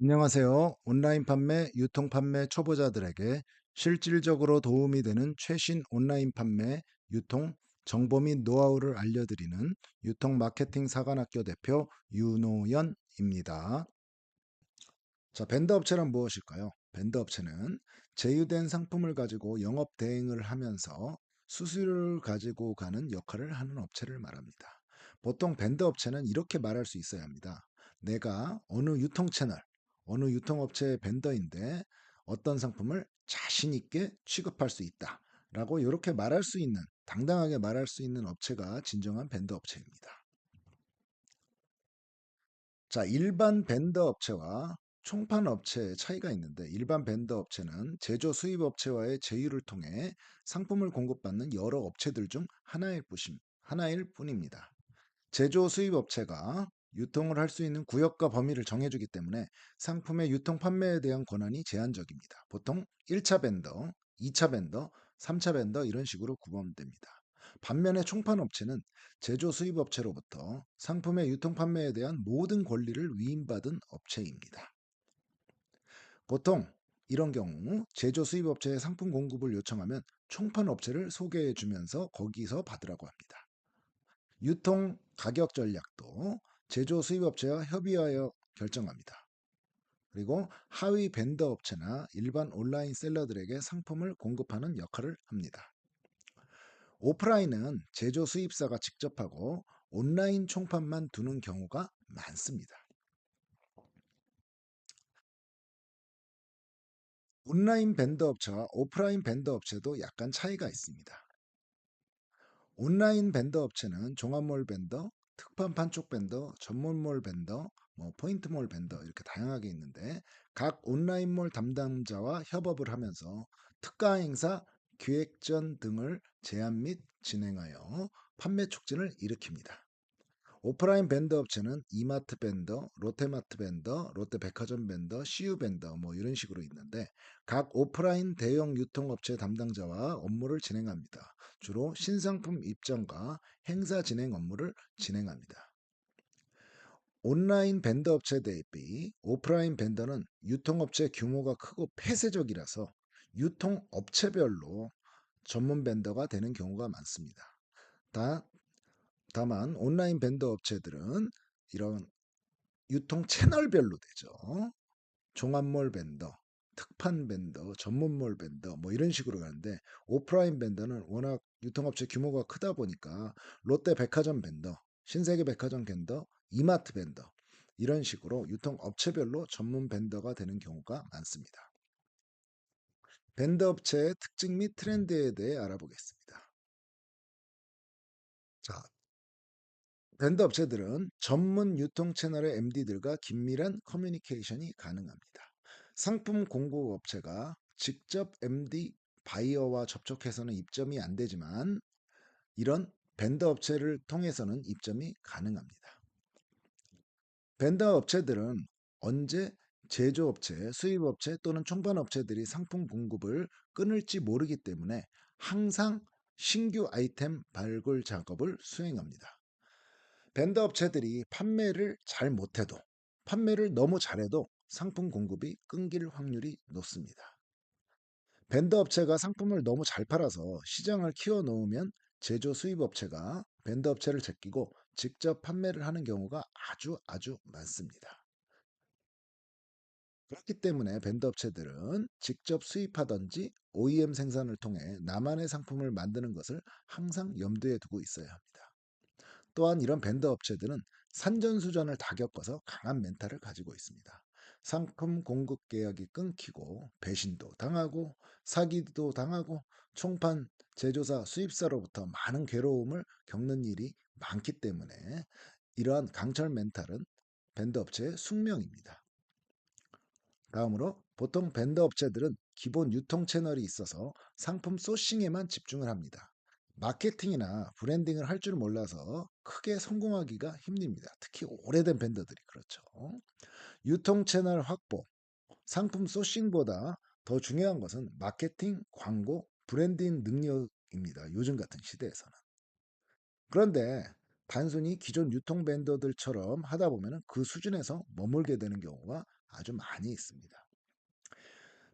안녕하세요. 온라인 판매, 유통 판매 초보자들에게 실질적으로 도움이 되는 최신 온라인 판매, 유통, 정보 및 노하우를 알려드리는 유통 마케팅 사관학교 대표 윤호연입니다. 자, 벤더 업체란 무엇일까요? 벤더 업체는 제휴된 상품을 가지고 영업 대행을 하면서 수수료를 가지고 가는 역할을 하는 업체를 말합니다. 보통 벤더 업체는 이렇게 말할 수 있어야 합니다. 내가 어느 유통 채널, 어느 유통업체의 벤더인데 어떤 상품을 자신 있게 취급할 수 있다. 라고 이렇게 말할 수 있는, 당당하게 말할 수 있는 업체가 진정한 벤더 업체입니다. 자, 일반 벤더 업체와 총판 업체의 차이가 있는데, 일반 벤더 업체는 제조 수입 업체와의 제휴를 통해 상품을 공급받는 여러 업체들 중 하나일 뿐입니다. 제조 수입 업체가 유통을 할 수 있는 구역과 범위를 정해주기 때문에 상품의 유통 판매에 대한 권한이 제한적입니다. 보통 1차 벤더, 2차 벤더, 3차 벤더 이런 식으로 구분됩니다. 반면에 총판 업체는 제조 수입 업체로부터 상품의 유통 판매에 대한 모든 권리를 위임받은 업체입니다. 보통 이런 경우 제조 수입 업체에 상품 공급을 요청하면 총판 업체를 소개해 주면서 거기서 받으라고 합니다. 유통 가격 전략도 제조 수입 업체와 협의하여 결정합니다. 그리고 하위 벤더 업체나 일반 온라인 셀러들에게 상품을 공급하는 역할을 합니다. 오프라인은 제조 수입사가 직접 하고 온라인 총판만 두는 경우가 많습니다. 온라인 벤더 업체와 오프라인 벤더 업체도 약간 차이가 있습니다. 온라인 벤더 업체는 종합몰 벤더, 특판 판촉 벤더, 전문몰 벤더, 포인트몰 벤더 이렇게 다양하게 있는데 각 온라인몰 담당자와 협업을 하면서 특가 행사, 기획전 등을 제안 및 진행하여 판매 촉진을 일으킵니다. 오프라인 벤더 업체는 이마트 벤더, 롯데마트 벤더, 롯데백화점 벤더, CU 벤더 이런 식으로 있는데 각 오프라인 대형 유통업체 담당자와 업무를 진행합니다. 주로 신상품 입점과 행사 진행 업무를 진행합니다. 온라인 벤더 업체 대비 오프라인 벤더는 유통업체 규모가 크고 폐쇄적이라서 유통업체별로 전문 벤더가 되는 경우가 많습니다. 다, 다만 온라인 벤더 업체들은 이런 유통 채널별로 되죠. 종합몰 벤더, 특판 벤더, 전문몰 벤더 이런 식으로 가는데 오프라인 벤더는 워낙 유통업체 규모가 크다 보니까 롯데 백화점 벤더, 신세계 백화점 벤더, 이마트 벤더 이런 식으로 유통업체별로 전문 벤더가 되는 경우가 많습니다. 벤더 업체의 특징 및 트렌드에 대해 알아보겠습니다. 자, 벤더 업체들은 전문 유통 채널의 MD들과 긴밀한 커뮤니케이션이 가능합니다. 상품 공급 업체가 직접 MD 바이어와 접촉해서는 입점이 안 되지만 이런 벤더 업체를 통해서는 입점이 가능합니다. 벤더 업체들은 언제 제조업체, 수입업체 또는 총판업체들이 상품 공급을 끊을지 모르기 때문에 항상 신규 아이템 발굴 작업을 수행합니다. 벤더 업체들이 판매를 잘 못해도 판매를 너무 잘해도 상품 공급이 끊길 확률이 높습니다. 벤더 업체가 상품을 너무 잘 팔아서 시장을 키워 놓으면 제조 수입 업체가 벤더 업체를 제끼고 직접 판매를 하는 경우가 아주 많습니다. 그렇기 때문에 벤더 업체들은 직접 수입하든지 OEM 생산을 통해 나만의 상품을 만드는 것을 항상 염두에 두고 있어야 합니다. 또한 이런 벤더 업체들은 산전수전을 다 겪어서 강한 멘탈을 가지고 있습니다. 상품 공급 계약이 끊기고 배신도 당하고 사기도 당하고 총판 제조사 수입사로부터 많은 괴로움을 겪는 일이 많기 때문에 이러한 강철 멘탈은 벤더 업체의 숙명입니다. 다음으로 보통 벤더 업체들은 기본 유통 채널이 있어서 상품 소싱에만 집중을 합니다. 마케팅이나 브랜딩을 할 줄 몰라서 크게 성공하기가 힘듭니다. 특히 오래된 벤더들이 그렇죠. 유통 채널 확보, 상품 소싱보다 더 중요한 것은 마케팅, 광고, 브랜딩 능력입니다. 요즘 같은 시대에서는. 그런데 단순히 기존 유통 벤더들처럼 하다 보면 그 수준에서 머물게 되는 경우가 아주 많이 있습니다.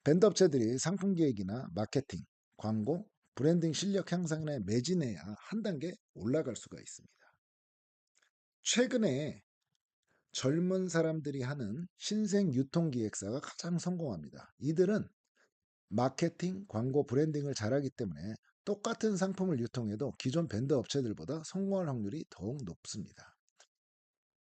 벤더 업체들이 상품 기획이나 마케팅, 광고, 브랜딩 실력 향상에 매진해야 한 단계 올라갈 수가 있습니다. 최근에 젊은 사람들이 하는 신생 유통기획사가 가장 성공합니다. 이들은 마케팅, 광고, 브랜딩을 잘하기 때문에 똑같은 상품을 유통해도 기존 벤더 업체들보다 성공할 확률이 더욱 높습니다.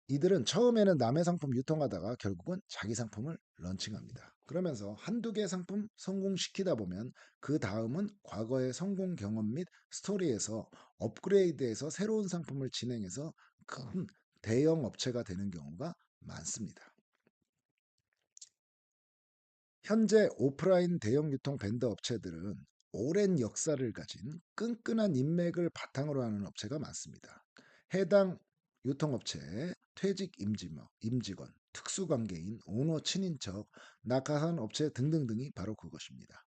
이들은 처음에는 남의 상품 유통하다가 결국은 자기 상품을 런칭합니다. 그러면서 한두 개 상품 성공시키다 보면 그 다음은 과거의 성공 경험 및 스토리에서 업그레이드해서 새로운 상품을 진행해서 큰 대형 업체가 되는 경우가 많습니다. 현재 오프라인 대형 유통 벤더 업체들은 오랜 역사를 가진 끈끈한 인맥을 바탕으로 하는 업체가 많습니다. 해당 유통업체의 퇴직 임직원, 특수관계인, 오너 친인척, 낙하산 업체 등등등이 바로 그것입니다.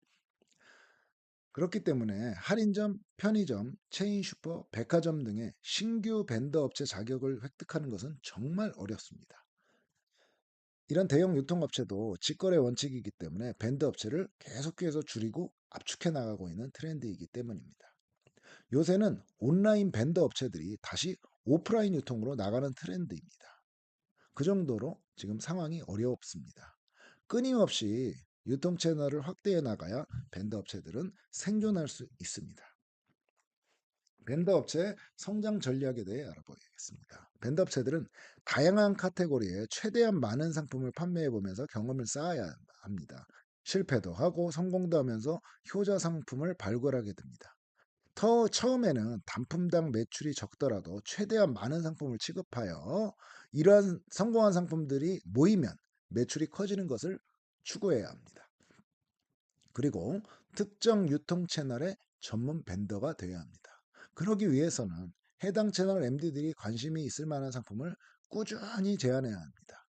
그렇기 때문에 할인점, 편의점, 체인 슈퍼, 백화점 등의 신규 벤더 업체 자격을 획득하는 것은 정말 어렵습니다. 이런 대형 유통업체도 직거래 원칙이기 때문에 밴드 업체를 계속해서 줄이고 압축해 나가고 있는 트렌드이기 때문입니다. 요새는 온라인 밴드 업체들이 다시 오프라인 유통으로 나가는 트렌드입니다. 그 정도로 지금 상황이 어렵습니다. 끊임없이 유통 채널을 확대해 나가야 밴드 업체들은 생존할 수 있습니다. 밴드 업체의 성장 전략에 대해 알아보겠습니다. 밴드 업체들은 다양한 카테고리에 최대한 많은 상품을 판매해 보면서 경험을 쌓아야 합니다. 실패도 하고 성공도 하면서 효자 상품을 발굴하게 됩니다. 처음에는 단품당 매출이 적더라도 최대한 많은 상품을 취급하여 이러한 성공한 상품들이 모이면 매출이 커지는 것을 추구해야 합니다. 그리고 특정 유통 채널의 전문 벤더가 되어야 합니다. 그러기 위해서는 해당 채널 MD들이 관심이 있을 만한 상품을 꾸준히 제안해야 합니다.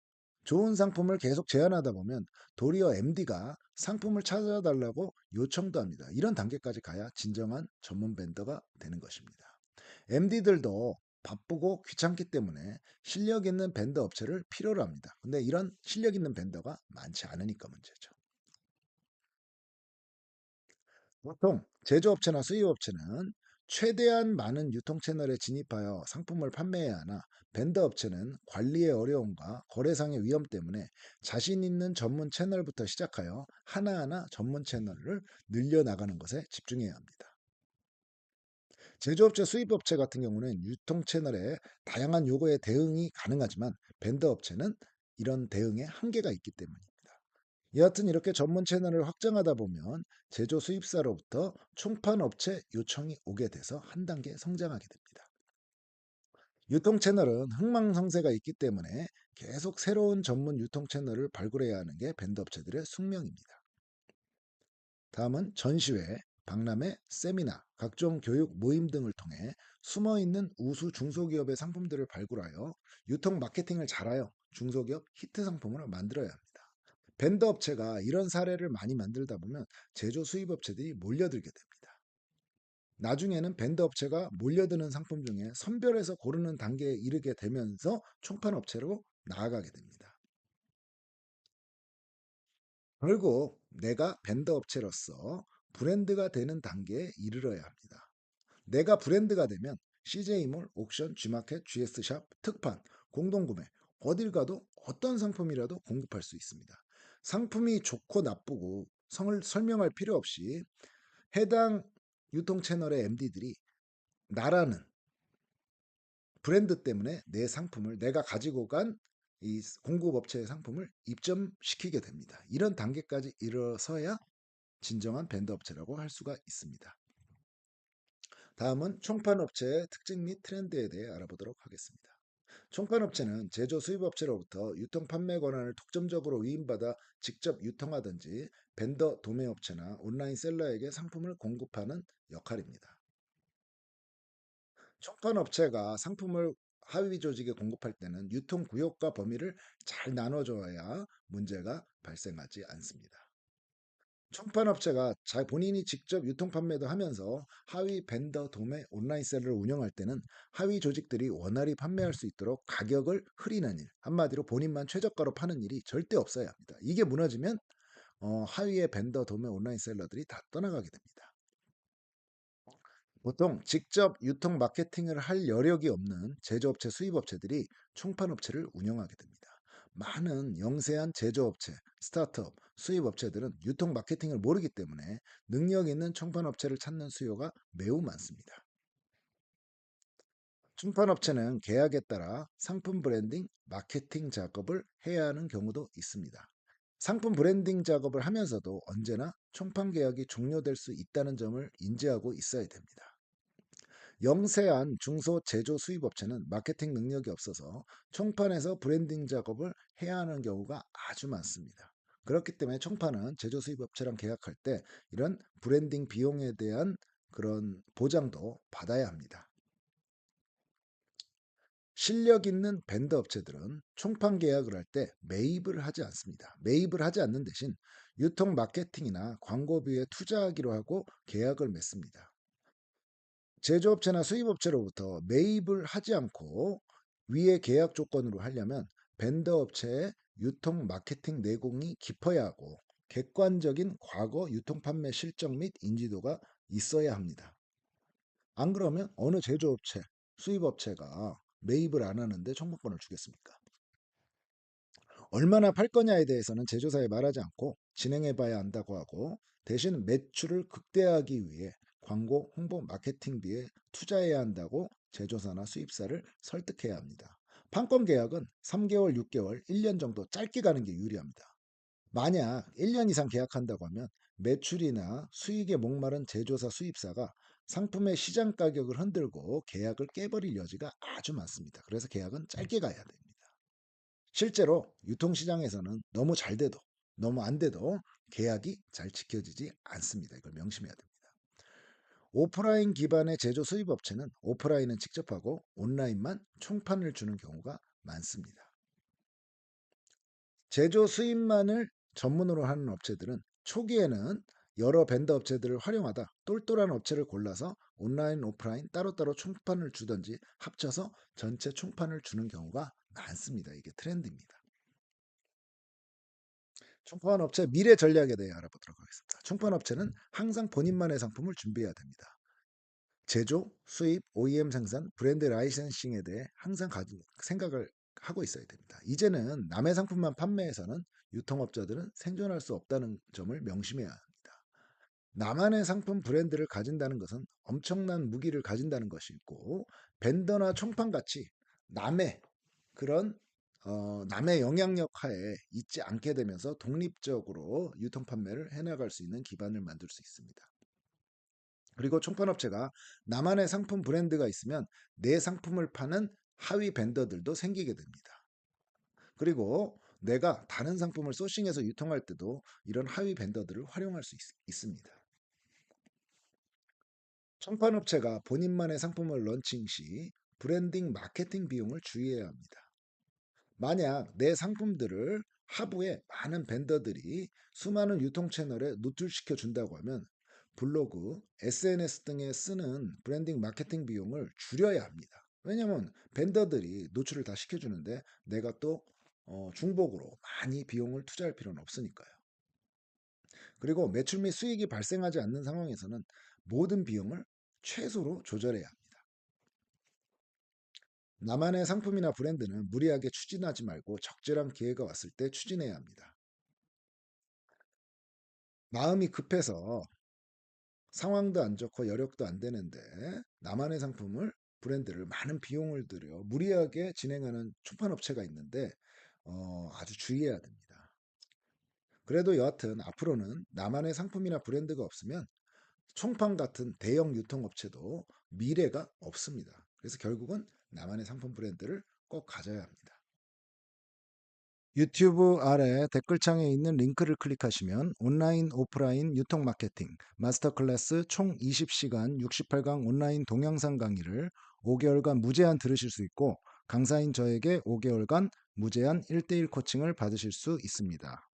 좋은 상품을 계속 제안하다 보면 도리어 MD가 상품을 찾아달라고 요청도 합니다. 이런 단계까지 가야 진정한 전문 벤더가 되는 것입니다. MD들도 바쁘고 귀찮기 때문에 실력 있는 벤더 업체를 필요로 합니다. 근데 이런 실력 있는 벤더가 많지 않으니까 문제죠. 보통 제조업체나 수입업체는 최대한 많은 유통 채널에 진입하여 상품을 판매해야 하나 벤더 업체는 관리의 어려움과 거래상의 위험 때문에 자신 있는 전문 채널부터 시작하여 하나하나 전문 채널을 늘려나가는 것에 집중해야 합니다. 제조업체, 수입업체 같은 경우는 유통 채널에 다양한 요구에 대응이 가능하지만 벤더 업체는 이런 대응에 한계가 있기 때문입니다. 여하튼 이렇게 전문 채널을 확장하다 보면 제조 수입사로부터 총판 업체 요청이 오게 돼서 한 단계 성장하게 됩니다. 유통 채널은 흥망성쇠가 있기 때문에 계속 새로운 전문 유통 채널을 발굴해야 하는 게 밴드 업체들의 숙명입니다. 다음은 전시회, 박람회, 세미나, 각종 교육 모임 등을 통해 숨어있는 우수 중소기업의 상품들을 발굴하여 유통 마케팅을 잘하여 중소기업 히트 상품을 만들어야 합니다. 밴드 업체가 이런 사례를 많이 만들다 보면 제조 수입 업체들이 몰려들게 됩니다. 나중에는 밴드 업체가 몰려드는 상품 중에 선별해서 고르는 단계에 이르게 되면서 총판 업체로 나아가게 됩니다. 결국 내가 밴드 업체로서 브랜드가 되는 단계에 이르러야 합니다. 내가 브랜드가 되면 CJ몰, 옥션, G마켓, GS샵, 특판, 공동구매 어딜 가도 어떤 상품이라도 공급할 수 있습니다. 상품이 좋고 나쁘고 성을 설명할 필요 없이 해당 유통 채널의 MD들이 나라는 브랜드 때문에 내 상품을 내가 가지고 간 이 공급업체의 상품을 입점시키게 됩니다. 이런 단계까지 이르러서야 진정한 밴드 업체라고 할 수가 있습니다. 다음은 총판업체의 특징 및 트렌드에 대해 알아보도록 하겠습니다. 총판업체는 제조 수입업체로부터 유통 판매 권한을 독점적으로 위임받아 직접 유통하든지 벤더 도매업체나 온라인 셀러에게 상품을 공급하는 역할입니다. 총판업체가 상품을 하위 조직에 공급할 때는 유통 구역과 범위를 잘 나눠줘야 문제가 발생하지 않습니다. 총판업체가 본인이 직접 유통 판매도 하면서 하위 벤더 도매 온라인셀러를 운영할 때는 하위 조직들이 원활히 판매할 수 있도록 가격을 흐리는 일, 한마디로 본인만 최저가로 파는 일이 절대 없어야 합니다. 이게 무너지면 하위의 벤더 도매 온라인셀러들이 다 떠나가게 됩니다. 보통 직접 유통 마케팅을 할 여력이 없는 제조업체, 수입업체들이 총판업체를 운영하게 됩니다. 많은 영세한 제조업체, 스타트업, 수입업체들은 유통 마케팅을 모르기 때문에 능력 있는 총판업체를 찾는 수요가 매우 많습니다. 총판업체는 계약에 따라 상품 브랜딩, 마케팅 작업을 해야 하는 경우도 있습니다. 상품 브랜딩 작업을 하면서도 언제나 총판 계약이 종료될 수 있다는 점을 인지하고 있어야 됩니다. 영세한 중소 제조 수입업체는 마케팅 능력이 없어서 총판에서 브랜딩 작업을 해야 하는 경우가 아주 많습니다. 그렇기 때문에 총판은 제조 수입업체랑 계약할 때 이런 브랜딩 비용에 대한 그런 보장도 받아야 합니다. 실력 있는 밴드 업체들은 총판 계약을 할 때 매입을 하지 않습니다. 매입을 하지 않는 대신 유통 마케팅이나 광고비에 투자하기로 하고 계약을 맺습니다. 제조업체나 수입업체로부터 매입을 하지 않고 위의 계약 조건으로 하려면 벤더 업체의 유통 마케팅 내공이 깊어야 하고 객관적인 과거 유통 판매 실적 및 인지도가 있어야 합니다. 안 그러면 어느 제조업체, 수입업체가 매입을 안 하는데 청구권을 주겠습니까? 얼마나 팔 거냐에 대해서는 제조사에 말하지 않고 진행해 봐야 한다고 하고 대신 매출을 극대화하기 위해 광고, 홍보, 마케팅비에 투자해야 한다고 제조사나 수입사를 설득해야 합니다. 판권 계약은 3개월, 6개월, 1년 정도 짧게 가는 게 유리합니다. 만약 1년 이상 계약한다고 하면 매출이나 수익에 목마른 제조사, 수입사가 상품의 시장 가격을 흔들고 계약을 깨버릴 여지가 아주 많습니다. 그래서 계약은 짧게 가야 됩니다. 실제로 유통시장에서는 너무 잘 돼도 너무 안 돼도 계약이 잘 지켜지지 않습니다. 이걸 명심해야 됩니다. 오프라인 기반의 제조 수입 업체는 오프라인은 직접 하고 온라인만 총판을 주는 경우가 많습니다. 제조 수입만을 전문으로 하는 업체들은 초기에는 여러 벤더 업체들을 활용하다 똘똘한 업체를 골라서 온라인, 오프라인 따로따로 총판을 주든지 합쳐서 전체 총판을 주는 경우가 많습니다. 이게 트렌드입니다. 총판 업체 미래 전략에 대해 알아보도록 하겠습니다. 총판 업체는 항상 본인만의 상품을 준비해야 됩니다. 제조, 수입, OEM 생산, 브랜드 라이센싱에 대해 항상 생각을 하고 있어야 됩니다. 이제는 남의 상품만 판매해서는 유통업자들은 생존할 수 없다는 점을 명심해야 합니다. 나만의 상품 브랜드를 가진다는 것은 엄청난 무기를 가진다는 것이고 벤더나 총판 같이 남의 그런 남의 영향력 하에 있지 않게 되면서 독립적으로 유통 판매를 해나갈 수 있는 기반을 만들 수 있습니다. 그리고 총판업체가 나만의 상품 브랜드가 있으면 내 상품을 파는 하위 벤더들도 생기게 됩니다. 그리고 내가 다른 상품을 소싱해서 유통할 때도 이런 하위 벤더들을 활용할 수 있습니다. 총판업체가 본인만의 상품을 런칭 시 브랜딩 마케팅 비용을 주의해야 합니다. 만약 내 상품들을 하부에 많은 벤더들이 수많은 유통 채널에 노출시켜 준다고 하면 블로그, SNS 등에 쓰는 브랜딩 마케팅 비용을 줄여야 합니다. 왜냐하면 벤더들이 노출을 다 시켜주는데 내가 또 중복으로 많이 비용을 투자할 필요는 없으니까요. 그리고 매출 및 수익이 발생하지 않는 상황에서는 모든 비용을 최소로 조절해야 합니다. 나만의 상품이나 브랜드는 무리하게 추진하지 말고 적절한 기회가 왔을 때 추진해야 합니다. 마음이 급해서 상황도 안 좋고 여력도 안 되는데 나만의 상품을 브랜드를 많은 비용을 들여 무리하게 진행하는 출판업체가 있는데 아주 주의해야 됩니다. 그래도 여하튼 앞으로는 나만의 상품이나 브랜드가 없으면 총판 같은 대형 유통업체도 미래가 없습니다. 그래서 결국은 나만의 상품 브랜드를 꼭 가져야 합니다. 유튜브 아래 댓글창에 있는 링크를 클릭하시면 온라인, 오프라인 유통 마케팅 마스터 클래스 총 20시간 68강 온라인 동영상 강의를 5개월간 무제한 들으실 수 있고 강사인 저에게 5개월간 무제한 1대1 코칭을 받으실 수 있습니다.